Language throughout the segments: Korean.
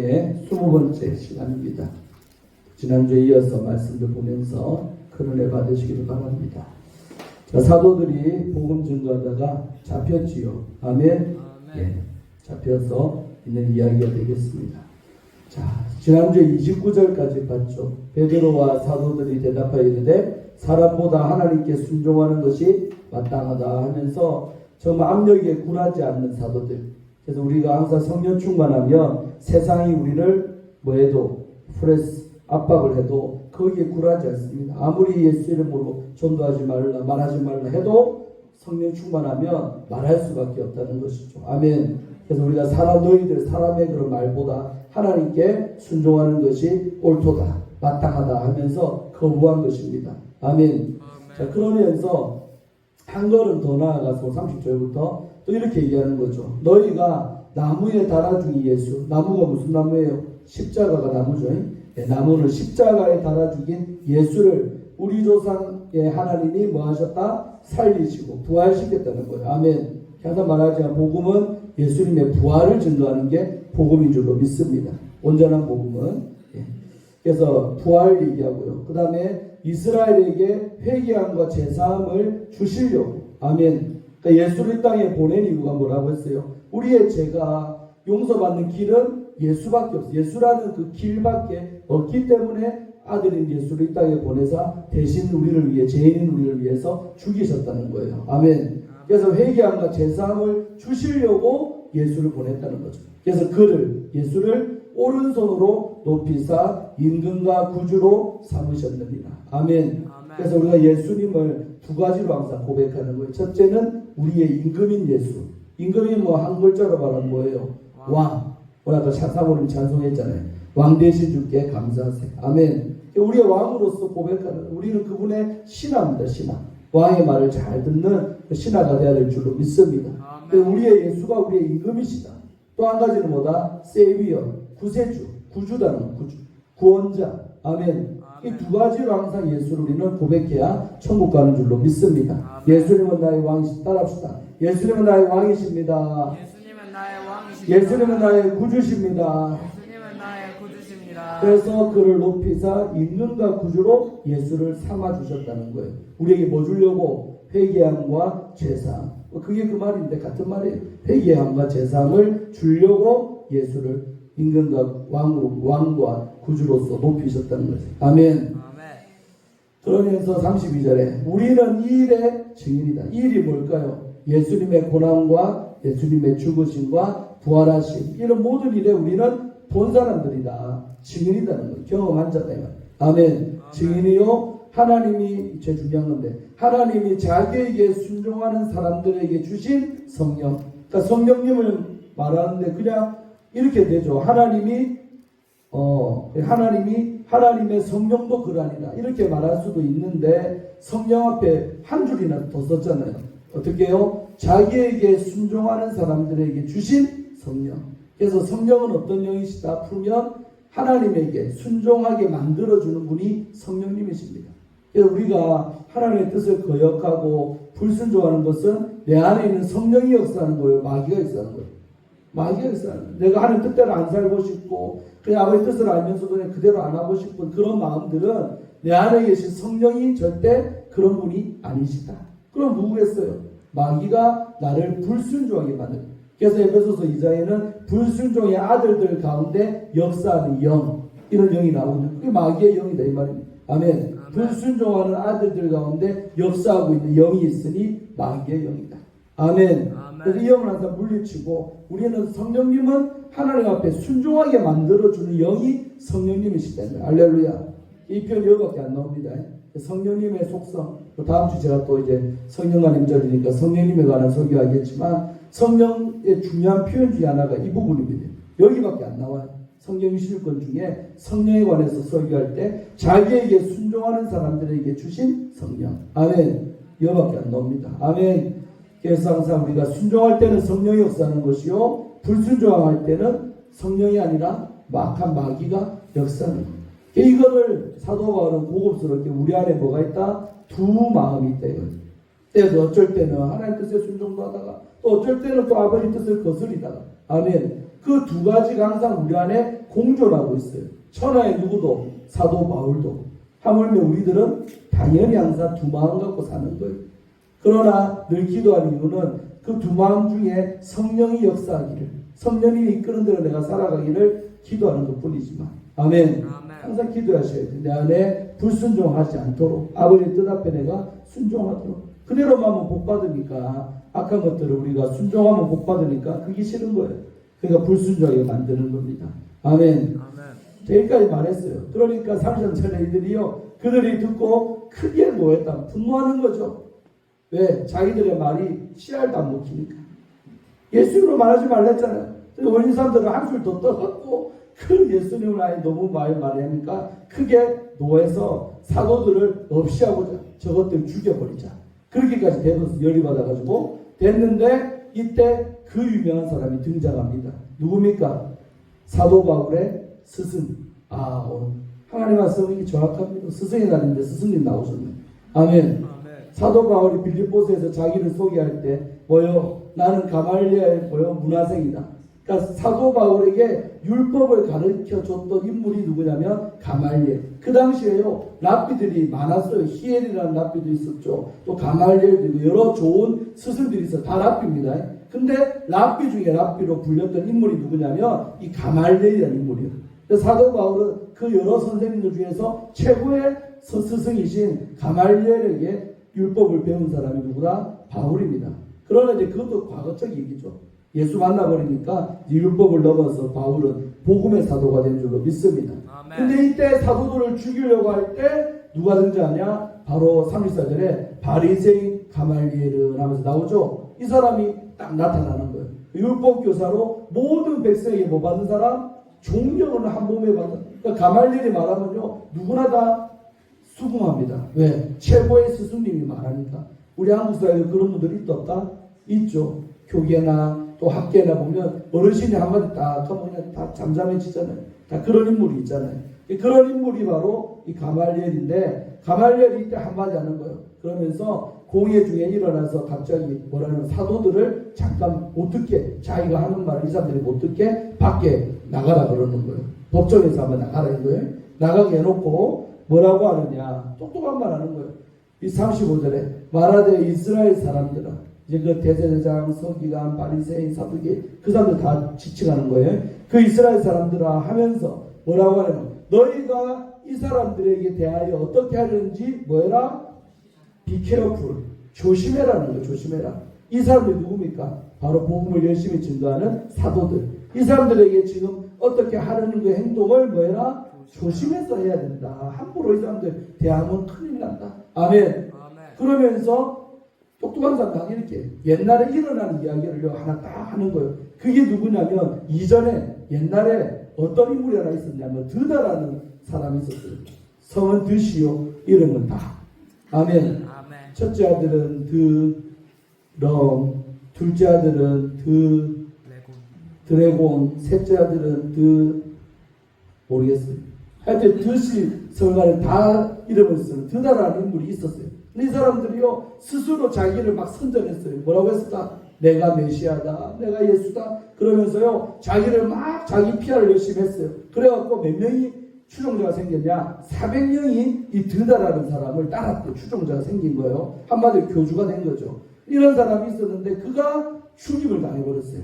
은혜의 20번째 시간입니다. 지난주에 이어서 말씀을 보면서 큰 은혜 받으시기를 바랍니다. 자, 사도들이 복음 증거하다가 잡혔지요. 아멘. 예, 잡혀서 있는 이야기가 되겠습니다. 자, 지난주에 29절까지 봤죠. 베드로와 사도들이 대답하여 이르되 사람보다 하나님께 순종하는 것이 마땅하다 하면서 정말 압력에 굴하지 않는 사도들. 그래서 우리가 항상 성령 충만하면 세상이 우리를 뭐해도 프레스 압박을 해도 거기에 굴하지 않습니다. 아무리 예수 이름으로 전도하지 말라 말하지 말라 해도 성령 충만하면 말할 수밖에 없다는 것이죠. 아멘. 그래서 우리가 너희들 사람의 그런 말보다 하나님께 순종하는 것이 옳도다 마땅하다 하면서 거부한 것입니다. 아멘. 자, 그러면서 한 걸음 더 나아가서 30절부터 또 이렇게 얘기하는 거죠. 너희가 나무에 달아주기 예수. 나무가 무슨 나무예요? 십자가가 나무죠. 네, 나무를 십자가에 달아 죽인 예수를 우리 조상의 하나님이 뭐 하셨다? 살리시고 부활시켰다는 거예요. 아멘. 항상 말하지만 복음은 예수님의 부활을 증거하는 게 복음인 줄로 믿습니다. 온전한 복음은. 예. 그래서 부활 얘기하고요. 그 다음에 이스라엘에게 회개함과 제사함을 주시려고. 아멘. 그러니까 예수를 이 땅에 보낸 이유가 뭐라고 했어요? 우리의 죄가 용서받는 길은 예수밖에 없어요. 예수라는 그 길밖에 없기 때문에 아들인 예수를 이 땅에 보내사 대신 우리를 위해 죄인인 우리를 위해서 죽이셨다는 거예요. 아멘. 그래서 회개함과 제사함을 주시려고 예수를 보냈다는 거죠. 그래서 예수를 오른손으로 높이사 임금과 구주로 삼으셨느니라. 아멘. 그래서 우리가 예수님을 두 가지로 항상 고백하는 거예요. 첫째는 우리의 임금인 예수. 임금이 뭐 한 글자로 말하면 뭐예요? 왕. 오늘 아까 사모님 찬송했잖아요. 왕 되신 주께 감사하세요. 아멘. 우리의 왕으로서 고백하는 우리는 그분의 신하입니다. 신하. 왕의 말을 잘 듣는 신하가 되어야 될 줄로 믿습니다. 우리의 예수가 우리의 임금이시다. 또 한 가지는 뭐다? 세비어, 구세주, 구주다는 구주, 구원자. 아멘. 이 두 가지로 항상 예수를 우리는 고백해야 천국 가는 줄로 믿습니다. 예수님은 나의 왕이시다. 따라합시다. 예수님은 나의 왕이십니다. 예수님은 나의 구주십니다. 그래서 그를 높이사 임금과 구주로 예수를 삼아주셨다는 거예요. 우리에게 뭐 주려고? 회개함과 제사함. 그게 그 말인데 같은 말이에요. 회개함과 제사함을 주려고 예수를 임금과 왕과 구주로서 높이셨다는 거죠. 아멘. 그러면서 32절에 우리는 이 일의 증인이다. 이 일이 뭘까요? 예수님의 고난과 예수님의 죽으심과 부활하심, 이런 모든 일에 우리는 본 사람들이다. 증인이라는 거예요. 경험한 자다. 아멘. 증인이요. 하나님이 제일 중요한 건데 하나님이 자기에게 순종하는 사람들에게 주신 성령. 그러니까 성령님을 말하는데 그냥 이렇게 되죠. 하나님의 성령도 그러하니라 이렇게 말할 수도 있는데 성령 앞에 한 줄이나 더 썼잖아요. 어떻게 해요? 자기에게 순종하는 사람들에게 주신 성령. 그래서 성령은 어떤 영이시다? 풀면 하나님에게 순종하게 만들어주는 분이 성령님이십니다. 그래서 우리가 하나님의 뜻을 거역하고 불순종하는 것은 내 안에 있는 성령이 역사하는 거예요? 마귀가 역사하는 거예요? 마귀가 역사하는 거예요. 내가 하나님 뜻대로 안 살고 싶고 그냥 아버지 뜻을 알면서도 그냥 그대로 안 하고 싶은 그런 마음들은 내 안에 계신 성령이 절대 그런 분이 아니시다. 그럼 누구겠어요? 마귀가 나를 불순종하게 만듭니다. 그래서 에베소서 2장에는 불순종의 아들들 가운데 역사하는 영, 이런 영이 나오거든요. 그게 마귀의 영이다 이 말입니다. 아멘. 불순종하는 아들들 가운데 역사하고 있는 영이 있으니 마귀의 영이다. 아멘. 그래서 이 영을 항상 물리치고 우리는 성령님은 하나님 앞에 순종하게 만들어주는 영이 성령님이시다. 알렐루야. 이 표현 여기밖에 안 나옵니다. 성령님의 속성. 다음 주 제가 또 이제 성령과 임절이니까 성령님에 관한 설교하겠지만 성령의 중요한 표현 중에 하나가 이 부분입니다. 여기밖에 안 나와요. 성경 실권 중에 성령에 관해서 설교할 때 자기에게 순종하는 사람들에게 주신 성령. 아멘. 여기밖에 안 나옵니다. 아멘. 그래서 항상 우리가 순종할 때는 성령이 역사하는 것이요 불순종할 때는 성령이 아니라 막한 마귀가 역사하는 것. 이거를 사도 바울은 고급스럽게 우리 안에 뭐가 있다? 두 마음이 있다 이거죠. 그래서 어쩔 때는 하나님 뜻에 순종도 하다가 또 어쩔 때는 또 아버지 뜻을 거스리다가 아멘. 그 두 가지가 항상 우리 안에 공존하고 있어요. 천하의 누구도 사도 바울도 하물며 우리들은 당연히 항상 두 마음 갖고 사는 거예요. 그러나 늘 기도하는 이유는 그 두 마음 중에 성령이 역사하기를, 성령이 이끄는 대로 내가 살아가기를 기도하는 것 뿐이지만, 아멘. 항상 기도하셔야 돼요. 내 안에 불순종하지 않도록, 아버지의 뜻 앞에 내가 순종하도록. 그대로만 하면 복 받으니까, 악한 것들을 우리가 순종하면 복 받으니까 그게 싫은 거예요. 그러니까 불순종하게 만드는 겁니다. 아멘. 여기까지 말했어요. 그러니까 3년 전에 이들이요, 그들이 듣고 크게 노했다. 분노하는 거죠. 왜? 자기들의 말이 씨알도 안 먹히니까. 예수님으로 말하지 말랬잖아요. 원인 사람들은 한술 더 떠갖고 그 예수님을 아예 너무 많이 말하니까 크게 노해서 사도들을 없이 하고자, 저것들 죽여버리자. 그렇게까지 되어서 열이 받아가지고 됐는데 이때 그 유명한 사람이 등장합니다. 누굽니까? 사도 바울의 스승. 오늘 하나님 말씀이 정확합니다. 스승의 날인데 스승님 나오셨네. 아멘. 사도 바울이 빌립보서에서 자기를 소개할 때 나는 가말리아의 문화생이다. 그러니까 사도 바울에게 율법을 가르쳐 줬던 인물이 누구냐면 가말리엘. 그 당시에요, 랍비들이 많았어요. 히엘이라는 랍비도 있었죠. 또 가말리엘도 있고 여러 좋은 스승들이 있어요. 다 랍비입니다. 근데 랍비 중에 랍비로 불렸던 인물이 누구냐면 이 가말리엘이라는 인물이에요. 사도 바울은 그 여러 선생님들 중에서 최고의 스승이신 가말리엘에게 율법을 배운 사람이 누구다? 바울입니다. 그러나 이제 그것도 과거적 얘기죠. 예수 만나버리니까 율법을 넘어서 바울은 복음의 사도가 된 줄로 믿습니다. 근데 이때 사도들을 죽이려고 할 때 누가 등장하냐? 바로 34절에 바리새인 가말리엘은 하면서 나오죠. 이 사람이 딱 나타나는 거예요. 율법교사로 모든 백성에게 뭐 받은 사람? 존경을 한 몸에 받은. 그러니까 가말리엘이 말하면요, 누구나 다 수긍합니다. 왜? 최고의 스승님이 말하니까. 우리 한국 사회에 그런 분들이 있다 없다? 있죠. 교계나 또 학계나 보면 어르신이 한마디 딱 하면 그냥 다 잠잠해지잖아요. 다 그런 인물이 있잖아요. 그런 인물이 바로 이 가말리엘인데, 가말리엘이 이때 한마디 하는 거예요. 그러면서 공회 중에 일어나서 갑자기 뭐라는 사도들을 잠깐 못 듣게, 자기가 하는 말을 이 사람들이 못 듣게 밖에 나가라 그러는 거예요. 법정에서 한번 나가라 이거예요. 나가게 해놓고 뭐라고 하느냐, 똑똑한 말 하는 거예요. 이 35절에 말하되 이스라엘 사람들아, 이제 그 대제사장, 서기관, 바리새인, 사두개 그 사람들 다 지칭하는 거예요. 그 이스라엘 사람들아 하면서 뭐라고 하냐면 너희가 이 사람들에게 대하여 어떻게 하는지 뭐해라? Be careful. 조심해라는 거예요. 조심해라. 이 사람들이 누굽니까? 바로 복음을 열심히 증거하는 사도들. 이 사람들에게 지금 어떻게 하려는 그 행동을 뭐해라? 조심해서 해야 된다. 함부로 이 사람들 대하면 큰일 난다. 아멘. 그러면서 똑똑한 사람 이렇게 옛날에 일어나는 이야기를 하나 딱 하는 거예요. 그게 누구냐면 이전에 옛날에 어떤 인물이 하나 있었냐면 드다라는 사람이 있었어요. 성은 드시오, 이름은 다. 아멘. 첫째 아들은 드럼, 둘째 아들은 드래곤, 셋째 아들은 모르겠어요. 하여튼 드시 성간에 다 이름을 쓰는 드다라는 인물이 있었어요. 이 사람들이요, 스스로 자기를 막 선전했어요. 뭐라고 했을까? 내가 메시아다, 내가 예수다. 그러면서요, 자기를 막 자기 PR을 열심히 했어요. 그래갖고 몇 명이 추종자가 생겼냐? 400명이 이 드다라는 사람을 따랐고 추종자가 생긴 거예요. 한마디로 교주가 된 거죠. 이런 사람이 있었는데 그가 죽임을 당해버렸어요.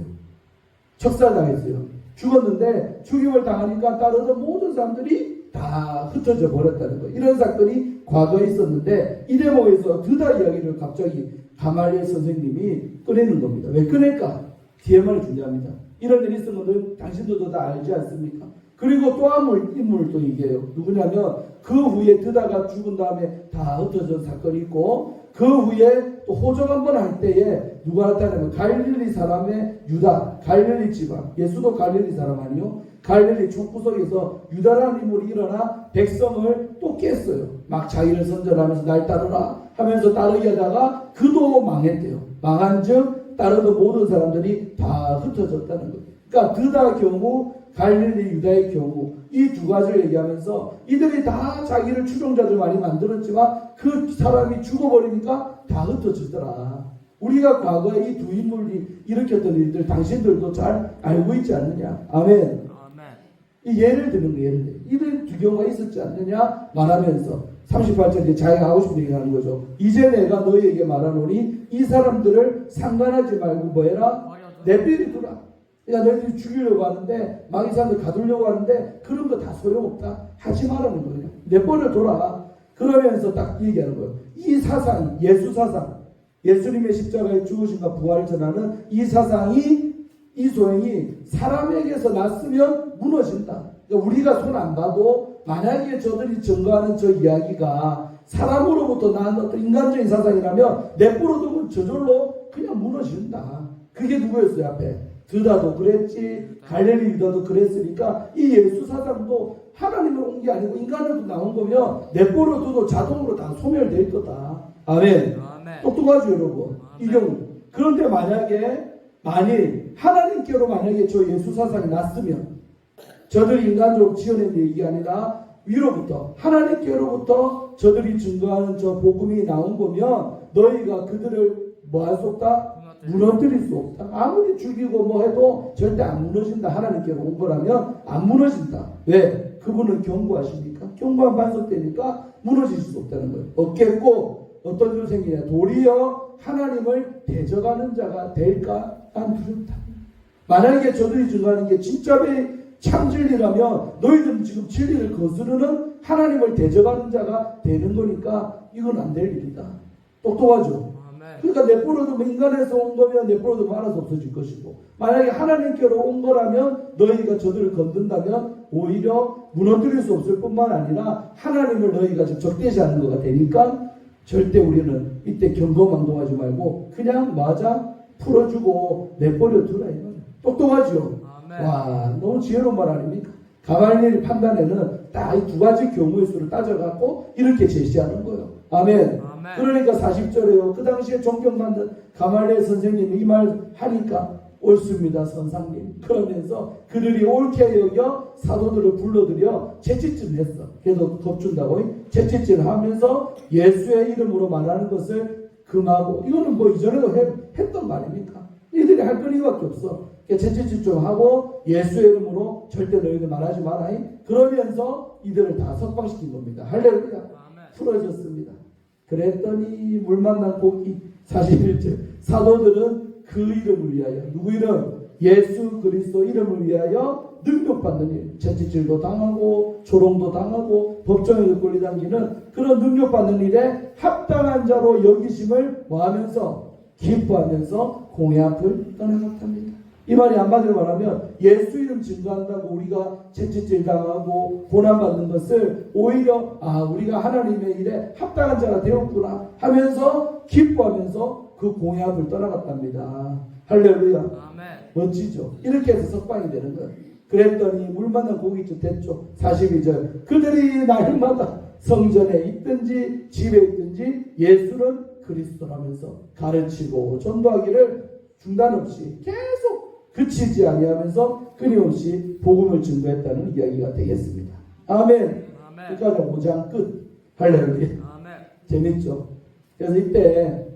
척살당했어요. 죽었는데 죽임을 당하니까 따르던 모든 사람들이 다 흩어져 버렸다는 거예요. 이런 사건이 과거에 있었는데 이 대목에서 드다 이야기를 갑자기 가말리엘 선생님이 꺼내는 겁니다. 왜 꺼낼까? 뒤에 말이 중요합니다. 이런 일이 있은 것을 당신들도 다 알지 않습니까? 그리고 또 한 인물을 또 얘기해요. 누구냐면 그 후에 드다가 죽은 다음에 다 흩어진 사건이 있고 그 후에 또 호적 한번 할 때에 누가 나타나면 갈릴리 사람의 유다, 갈릴리 지방, 예수도 갈릴리 사람 아니요? 갈릴리 족구석에서 유다라는 인물이 일어나 백성을 또 깼어요. 막 자기를 선전하면서 날 따르라 하면서 따르게 하다가 그도 망했대요. 망한즉 따르던 모든 사람들이 다 흩어졌다는 거예요. 그러니까 드다 경우, 갈릴리 유다의 경우 이 두 가지를 얘기하면서 이들이 다 자기를 추종자들 많이 만들었지만 그 사람이 죽어버리니까 다 흩어지더라. 우리가 과거에 이 두 인물이 일으켰던 일들 당신들도 잘 알고 있지 않느냐. 아멘. 이 예를 드는 거예요. 예를 들어. 이런 두 경우가 있었지 않느냐 말하면서 38절에 자기가 하고 싶은 얘기 하는 거죠. 이제 내가 너희에게 말하노니 이 사람들을 상관하지 말고 뭐해라? 내버려두라. 그러니까 너희들이 죽이려고 하는데 막 이 사람들 가두려고 하는데 그런 거 다 소용없다. 하지 말라는 거예요. 내버려둬라. 그러면서 딱 얘기하는 거예요. 이 사상, 예수 사상, 예수님의 십자가에 죽으심과 부활을 전하는 이 사상이, 이 소행이 사람에게서 났으면 무너진다. 그러니까 우리가 손 안 봐도 만약에 저들이 증거하는 저 이야기가 사람으로부터 난 어떤 인간적인 사상이라면 내버려두면 저절로 그냥 무너진다. 그게 누구였어요? 앞에 드다도 그랬지, 갈릴리 유다도 그랬으니까 이 예수 사상도 하나님을 온 게 아니고 인간으로 나온 거면 내버려둬도 자동으로 다 소멸될 거다. 아멘. 똑똑하죠 여러분. 이 경우. 그런데 만일 하나님께로 만약에 저 예수 사상이 났으면 저들이 인간적으로 지어낸 얘기가 아니라 위로부터 하나님께로부터 저들이 증거하는 저 복음이 나온 거면 너희가 그들을 뭐 할 수 없다? 무너뜨릴 수 없다. 아무리 죽이고 뭐 해도 절대 안 무너진다. 하나님께로 온 거라면 안 무너진다. 왜? 그분은 경고하시니까. 경고한 반석되니까 무너질 수 없다는 거예요. 없겠고 어떤 일이 생기냐. 도리어 하나님을 대적하는 자가 될까? 난 두렵다. 만약에 저들이 증거하는 게 진짜의 참진리라면 너희들은 지금 진리를 거스르는 하나님을 대적하는 자가 되는 거니까 이건 안 될 일이다. 똑똑하죠? 그러니까 내버려두면 인간에서 온 거면 내버려두면 알아서 없어질 것이고 만약에 하나님께로 온 거라면 너희가 저들을 건든다면 오히려 무너뜨릴 수 없을 뿐만 아니라 하나님을 너희가 적대시하는 거가 되니까 절대 우리는 이때 경거망동하지 말고 그냥 맞아 풀어주고 내버려두라 이거예요. 똑똑하죠? 와, 너무 지혜로운 말 아닙니까? 가말리엘 판단에는 딱 이 두 가지 경우의 수를 따져갖고 이렇게 제시하는 거예요. 아멘. 그러니까 40절에요. 그 당시에 존경받는 가말리엘 선생님이 이 말 하니까 옳습니다 선상님. 그러면서 그들이 옳게 여겨 사도들을 불러들여 채찍질 했어. 그래서 겁준다고 채찍질 하면서 예수의 이름으로 말하는 것을 금하고 이거는 뭐 이전에도 했던 말입니까? 이들이 할 거리밖에 없어. 채찍질 좀 하고 예수의 이름으로 절대 너희들 말하지 마라. 그러면서 이들을 다 석방시킨 겁니다. 할렐루야. 풀어졌습니다. 그랬더니 물 만난 고기 41절 사도들은 그 이름을 위하여 누구 이름? 예수 그리스도 이름을 위하여 능력받는 일 채찍질도 당하고 조롱도 당하고 법정에 끌려당기는 그런 능력받는 일에 합당한 자로 여기심을 뭐하면서 기뻐하면서 공의 앞을 떠나갔답니다. 이 말이 한마디로 말하면 예수 이름 증거한다고 우리가 채찍질 당하고 고난받는 것을 오히려 우리가 하나님의 일에 합당한 자가 되었구나 하면서 기뻐하면서 그 공의 앞을 떠나갔답니다. 할렐루야. 아멘. 멋지죠? 이렇게 해서 석방이 되는 거예요. 그랬더니 물 만난 고깃집 됐죠. 42절 그들이 날마다 성전에 있든지 집에 있든지 예수는 그리스도라면서 가르치고 전도하기를 중단 없이 계속 그치지 아니하면서 끊임없이 복음을 증거했다는 이야기가 되겠습니다. 아멘. 그러니까 5장 끝. 할렐루야. 재밌죠? 그래서 이때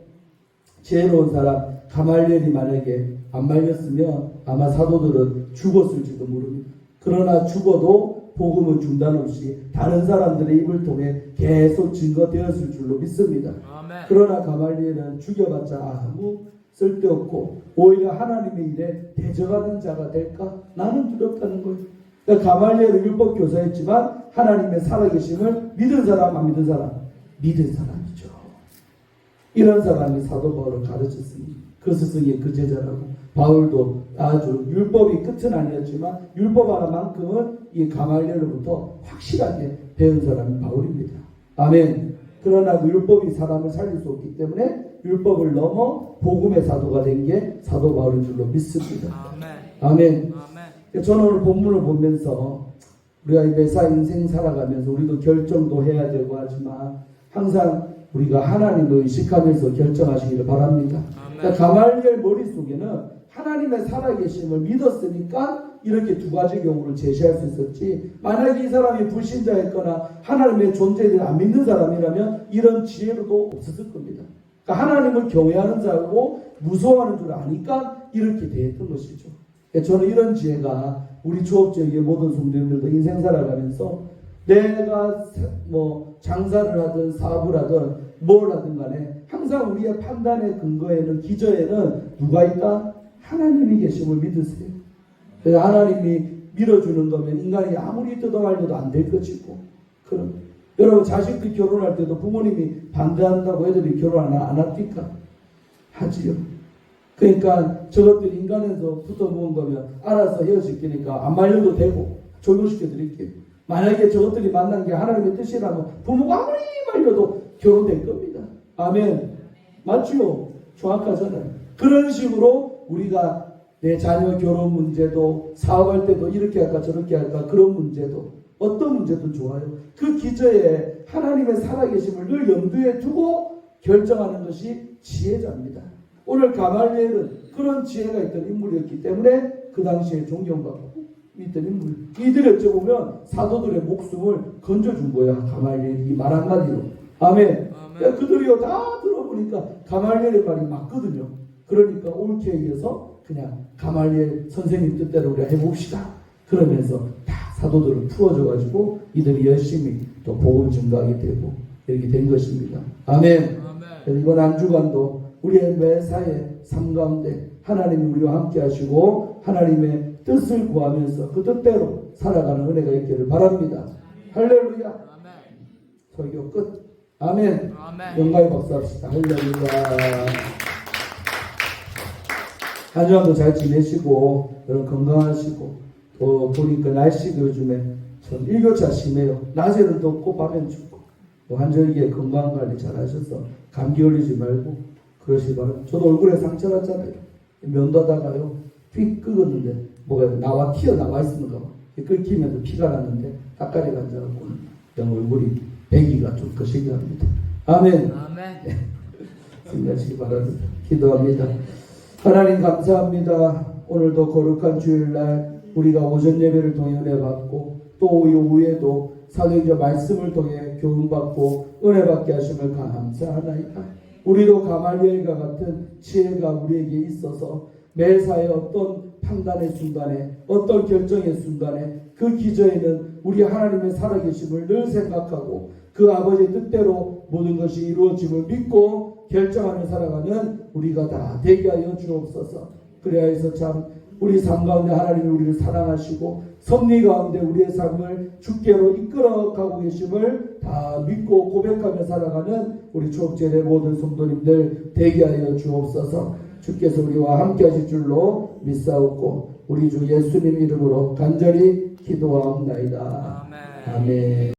지혜로운 사람 가말리엘이 만약에 안 말렸으면 아마 사도들은 죽었을지도 모릅니다. 그러나 죽어도 복음은 중단 없이 다른 사람들의 입을 통해 계속 증거되었을 줄로 믿습니다. 그러나 가말리엘은 죽여봤자 아무 쓸데없고 오히려 하나님의 일에 대적하는 자가 될까? 나는 두렵다는 거예요. 그러니까 가말리엘은 율법 교사였지만 하나님의 살아계심을 믿은 사람 안 믿은 사람? 믿은 사람이죠. 이런 사람이 사도 바울을 가르쳤습니다. 그 스승이 그 제자라고. 바울도 아주 율법이 끝은 아니었지만 율법 하나만큼은 이 가말리엘로부터 확실하게 배운 사람이 바울입니다. 아멘. 그러나 그 율법이 사람을 살릴 수 없기 때문에 율법을 넘어 복음의 사도가 된 게 사도 바울인 줄로 믿습니다. 아멘. 저는 오늘 본문을 보면서 우리가 이 매사 인생 살아가면서 우리도 결정도 해야 되고 하지만 항상 우리가 하나님을 의식하면서 결정하시기를 바랍니다. 그러니까 가말리엘 머릿속에는 하나님의 살아계심을 믿었으니까 이렇게 두 가지 경우를 제시할 수 있었지 만약에 이 사람이 불신자였거나 하나님의 존재를 안 믿는 사람이라면 이런 지혜로도 없었을 겁니다. 그러니까 하나님을 경외하는 자고 무서워하는 줄 아니까 이렇게 대했던 것이죠. 저는 이런 지혜가 우리 조업지역의 모든 성도님들도 인생 살아가면서 내가 뭐 장사를 하든 사업을 하든 뭘 하든 간에 항상 우리의 판단의 근거에는 기저에는 누가 있다? 하나님이 계심을 믿으세요. 그래서 하나님이 밀어주는 거면 인간이 아무리 뜯어말려도 안 될 것이고, 그럼 여러분 자식들 결혼할 때도 부모님이 반대한다고 애들이 결혼 안 합니까? 하지요. 그러니까 저것들 인간에서 붙어본 거면 알아서 헤어질 거니까 안 말려도 되고 조율시켜 드릴게요. 만약에 저것들이 만난 게 하나님의 뜻이라면 부모가 아무리 말려도 결혼될 겁니다. 아멘. 맞죠? 정확하잖아요. 그런 식으로 우리가 내 자녀 결혼 문제도 사업할 때도 이렇게 할까 저렇게 할까 그런 문제도 어떤 문제도 좋아요. 그 기저에 하나님의 살아계심을 늘 염두에 두고 결정하는 것이 지혜자입니다. 오늘 가말리엘은 그런 지혜가 있던 인물이었기 때문에 그 당시에 존경받고 있던 인물. 이들이 어찌 보면 사도들의 목숨을 건져준 거야. 가말리엘이 이 말 한마디로. 아멘. 그러니까 그들이요 다 들어보니까 가말리엘의 말이 맞거든요. 그러니까 옳게 얘기해서 그냥 가말리엘 선생님 뜻대로 우리가 해봅시다. 그러면서 다 사도들을 풀어줘가지고 이들이 열심히 또 복음 증가하게 되고 이렇게 된 것입니다. 아멘. 이번 한 주간도 우리의 매사의 삶 가운데 하나님이 우리와 함께 하시고 하나님의 뜻을 구하면서 그 뜻대로 살아가는 은혜가 있기를 바랍니다. 할렐루야. 설교 끝. 아멘. 영광의 박수 합시다. 할렐루야. 한 주간도 잘 지내시고 여러분 건강하시고 또 보니까 날씨가 요즘에 참 일교차 심해요. 낮에는 덥고 밤에는 춥고 또 한절기에 건강관리 잘 하셔서 감기 걸리지 말고 그러시 바랍니다. 저도 얼굴에 상처 났잖아요. 면도하다가요 피 끄었는데 뭐가 튀어나와 있었는가 봐. 끓기면서 피가 났는데 닦아리 앉아갖고 얼굴이 배기가 좀 거시기 합니다. 아멘. 네. 승리하시기 바랍니다. 기도합니다. 하나님 감사합니다. 오늘도 거룩한 주일날 우리가 오전 예배를 통해 은혜 받고 또 이후에도 사도행전 말씀을 통해 교훈받고 은혜 받게 하심을 감사하나이다. 우리도 가말리엘과 같은 지혜가 우리에게 있어서 매사의 어떤 판단의 순간에 어떤 결정의 순간에 그 기저에는 우리 하나님의 살아계심을 늘 생각하고 그 아버지의 뜻대로 모든 것이 이루어짐을 믿고 결정하며 살아가는 우리가 다 되게 하여 주옵소서. 그래야 해서 참 우리 삶 가운데 하나님이 우리를 사랑하시고 섭리 가운데 우리의 삶을 주께로 이끌어가고 계심을 다 믿고 고백하며 살아가는 우리 초업제의 모든 성도님들 되게 하여 주옵소서. 주께서 우리와 함께 하실 줄로 믿사옵고 우리 주 예수님 이름으로 간절히 기도하옵나이다. 아멘.